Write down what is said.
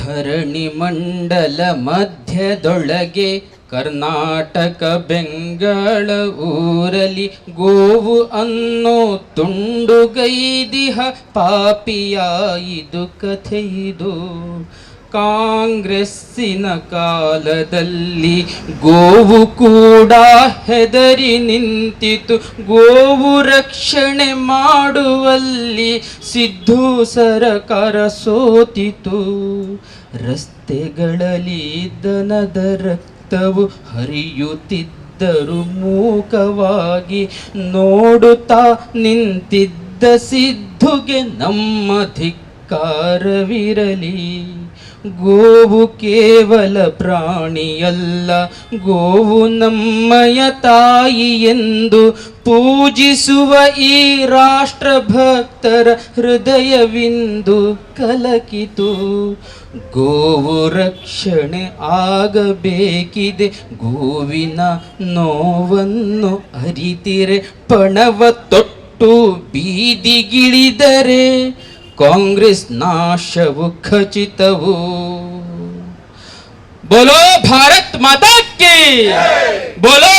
ಧರಣಿ ಮಂಡಲ ಮಧ್ಯದೊಳಗೆ ಕರ್ನಾಟಕ ಬೆಂಗಳ ಊರಲಿ ಗೋವು ಅನ್ನೋ ತುಂಡುಗೈದಿಹ ಪಾಪಿಯ ಇದು ಕಥೆಯಿದು. ಕಾಂಗ್ರೆಸ್ಸಿನ ಕಾಲದಲ್ಲಿ ಗೋವು ಕೂಡ ಹೆದರಿ ನಿಂತಿತು. ಗೋವು ರಕ್ಷಣೆ ಮಾಡುವಲ್ಲಿ ಸಿದ್ದು ಸರಕಾರ ಸೋತಿತು. ರಸ್ತೆಗಳಲ್ಲಿ ದನದ ರಕ್ತವು ಹರಿಯುತ್ತಿದ್ದರು ಮೂಕವಾಗಿ ನೋಡುತ್ತಾ ನಿಂತಿದ್ದ ಸಿದ್ದುಗೆ ನಮ್ಮ ಧಿಕ್ಕಾರವಿರಲಿ. ಗೋವು ಕೇವಲ ಪ್ರಾಣಿಯಲ್ಲ, ಗೋವು ನಮ್ಮಯ ತಾಯಿ ಎಂದು ಪೂಜಿಸುವ ಈ ರಾಷ್ಟ್ರಭಕ್ತರ ಹೃದಯವಿಂದು ಕಲಕಿತು. ಗೋವು ರಕ್ಷಣೆ ಆಗಬೇಕಿದೆ, ಗೋವಿನ ನೋವನ್ನು ಅರಿತಿರೆ ಪಣವ ತೊಟ್ಟು ಬೀದಿಗಿಳಿದರೆ ಕಾಂಗ್ರೆಸ್ ನಾಶವು ಖಚಿತವು. ಬೋಲೋ ಭಾರತ್ ಮಾತಾ ಕಿ, ಬೋಲೋ